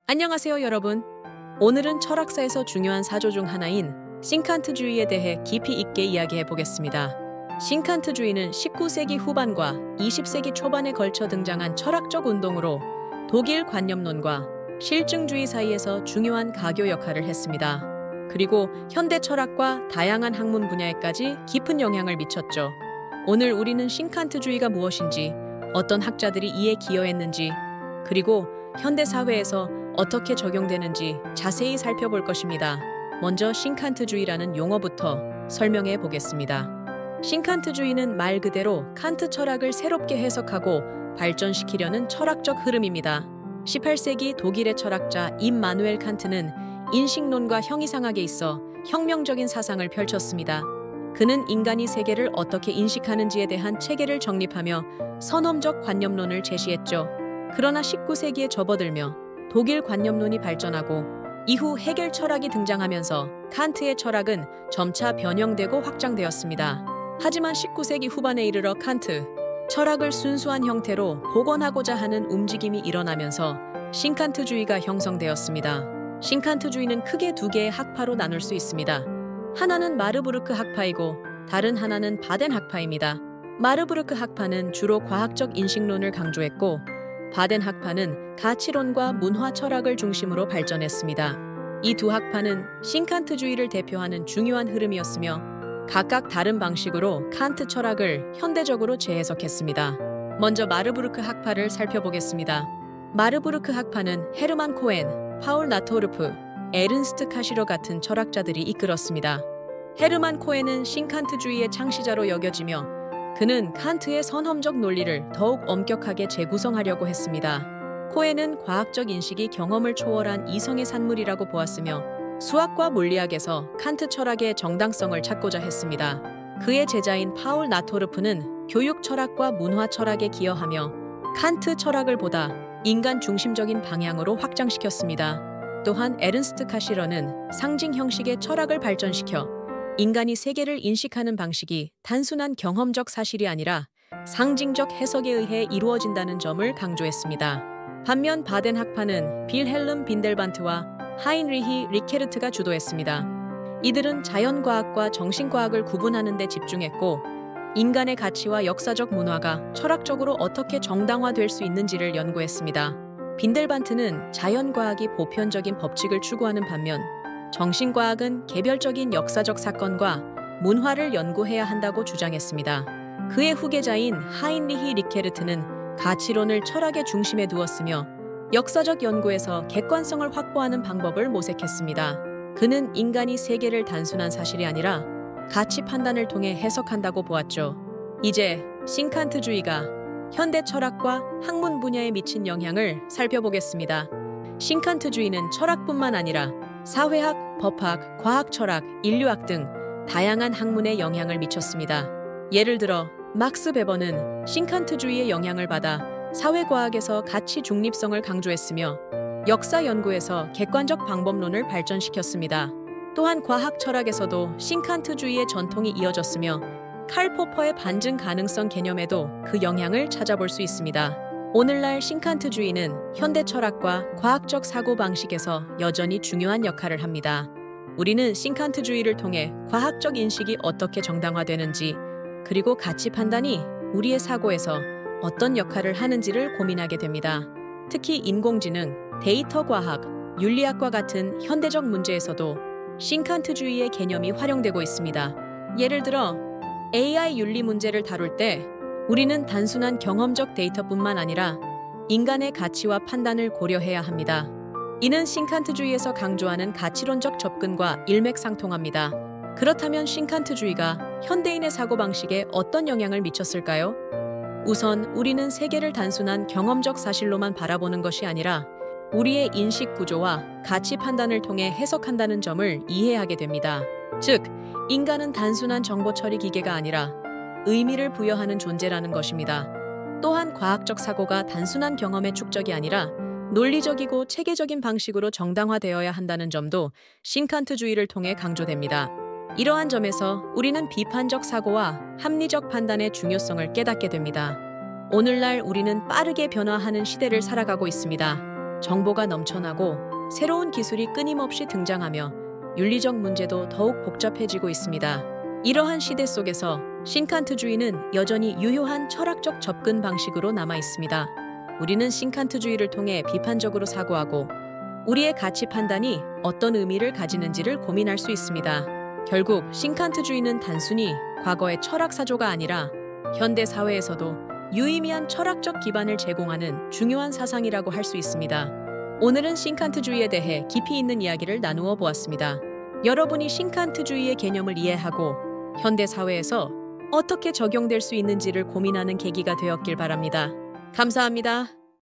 안녕하세요, 여러분. 오늘은 철학사에서 중요한 사조 중 하나인 신칸트주의에 대해 깊이 있게 이야기해 보겠습니다. 신칸트주의는 19세기 후반과 20세기 초반에 걸쳐 등장한 철학적 운동으로 독일 관념론과 실증주의 사이에서 중요한 가교 역할을 했습니다. 그리고 현대 철학과 다양한 학문 분야에까지 깊은 영향을 미쳤죠. 오늘 우리는 신칸트주의가 무엇인지, 어떤 학자들이 이에 기여했는지, 그리고 현대 사회에서 어떻게 적용되는지 자세히 살펴볼 것입니다. 먼저 신칸트주의라는 용어부터 설명해 보겠습니다. 신칸트주의는 말 그대로 칸트 철학을 새롭게 해석하고 발전시키려는 철학적 흐름입니다. 18세기 독일의 철학자 임마누엘 칸트는 인식론과 형이상학에 있어 혁명적인 사상을 펼쳤습니다. 그는 인간이 세계를 어떻게 인식하는지에 대한 체계를 정립하며 선험적 관념론을 제시했죠. 그러나 19세기에 접어들며 독일 관념론이 발전하고 이후 헤겔 철학이 등장하면서 칸트의 철학은 점차 변형되고 확장되었습니다. 하지만 19세기 후반에 이르러 칸트 철학을 순수한 형태로 복원하고자 하는 움직임이 일어나면서 신칸트주의가 형성되었습니다. 신칸트주의는 크게 두 개의 학파로 나눌 수 있습니다. 하나는 마르부르크 학파이고 다른 하나는 바덴 학파입니다. 마르부르크 학파는 주로 과학적 인식론을 강조했고 바덴 학파는 가치론과 문화 철학을 중심으로 발전했습니다. 이 두 학파는 신칸트주의를 대표하는 중요한 흐름이었으며 각각 다른 방식으로 칸트 철학을 현대적으로 재해석했습니다. 먼저 마르부르크 학파를 살펴보겠습니다. 마르부르크 학파는 헤르만 코엔, 파울 나토르프, 에른스트 카시러 같은 철학자들이 이끌었습니다. 헤르만 코엔은 신칸트주의의 창시자로 여겨지며 그는 칸트의 선험적 논리를 더욱 엄격하게 재구성하려고 했습니다. 코엔은 과학적 인식이 경험을 초월한 이성의 산물이라고 보았으며 수학과 물리학에서 칸트 철학의 정당성을 찾고자 했습니다. 그의 제자인 파울 나토르프는 교육 철학과 문화 철학에 기여하며 칸트 철학을 보다 인간 중심적인 방향으로 확장시켰습니다. 또한 에른스트 카시러는 상징 형식의 철학을 발전시켜 인간이 세계를 인식하는 방식이 단순한 경험적 사실이 아니라 상징적 해석에 의해 이루어진다는 점을 강조했습니다. 반면 바덴 학파는 빌헬름 빈델반트와 하인리히 리케르트가 주도했습니다. 이들은 자연과학과 정신과학을 구분하는 데 집중했고 인간의 가치와 역사적 문화가 철학적으로 어떻게 정당화될 수 있는지를 연구했습니다. 빈델반트는 자연과학이 보편적인 법칙을 추구하는 반면 정신과학은 개별적인 역사적 사건과 문화를 연구해야 한다고 주장했습니다. 그의 후계자인 하인리히 리케르트는 가치론을 철학의 중심에 두었으며 역사적 연구에서 객관성을 확보하는 방법을 모색했습니다. 그는 인간이 세계를 단순한 사실이 아니라 가치 판단을 통해 해석한다고 보았죠. 이제 신칸트주의가 현대 철학과 학문 분야에 미친 영향을 살펴보겠습니다. 신칸트주의는 철학뿐만 아니라 사회학, 법학, 과학철학, 인류학 등 다양한 학문에 영향을 미쳤습니다. 예를 들어 막스 베버는 신칸트주의의 영향을 받아 사회과학에서 가치 중립성을 강조했으며 역사 연구에서 객관적 방법론을 발전시켰습니다. 또한 과학철학에서도 신칸트주의의 전통이 이어졌으며 칼 포퍼의 반증 가능성 개념에도 그 영향을 찾아볼 수 있습니다. 오늘날 신칸트주의는 현대 철학과 과학적 사고방식에서 여전히 중요한 역할을 합니다. 우리는 신칸트주의를 통해 과학적 인식이 어떻게 정당화되는지, 그리고 가치 판단이 우리의 사고에서 어떤 역할을 하는지를 고민하게 됩니다. 특히 인공지능, 데이터 과학, 윤리학과 같은 현대적 문제에서도 신칸트주의의 개념이 활용되고 있습니다. 예를 들어 AI 윤리 문제를 다룰 때 우리는 단순한 경험적 데이터뿐만 아니라 인간의 가치와 판단을 고려해야 합니다. 이는 신칸트주의에서 강조하는 가치론적 접근과 일맥상통합니다. 그렇다면 신칸트주의가 현대인의 사고방식에 어떤 영향을 미쳤을까요? 우선 우리는 세계를 단순한 경험적 사실로만 바라보는 것이 아니라 우리의 인식 구조와 가치 판단을 통해 해석한다는 점을 이해하게 됩니다. 즉, 인간은 단순한 정보 처리 기계가 아니라 의미를 부여하는 존재라는 것입니다. 또한 과학적 사고가 단순한 경험의 축적이 아니라 논리적이고 체계적인 방식으로 정당화되어야 한다는 점도 신칸트주의를 통해 강조됩니다. 이러한 점에서 우리는 비판적 사고와 합리적 판단의 중요성을 깨닫게 됩니다. 오늘날 우리는 빠르게 변화하는 시대를 살아가고 있습니다. 정보가 넘쳐나고 새로운 기술이 끊임없이 등장하며 윤리적 문제도 더욱 복잡해지고 있습니다. 이러한 시대 속에서 신칸트주의는 여전히 유효한 철학적 접근 방식으로 남아 있습니다. 우리는 신칸트주의를 통해 비판적으로 사고하고 우리의 가치 판단이 어떤 의미를 가지는지를 고민할 수 있습니다. 결국 신칸트주의는 단순히 과거의 철학 사조가 아니라 현대 사회에서도 유의미한 철학적 기반을 제공하는 중요한 사상이라고 할 수 있습니다. 오늘은 신칸트주의에 대해 깊이 있는 이야기를 나누어 보았습니다. 여러분이 신칸트주의의 개념을 이해하고 현대 사회에서 어떻게 적용될 수 있는지를 고민하는 계기가 되었길 바랍니다. 감사합니다.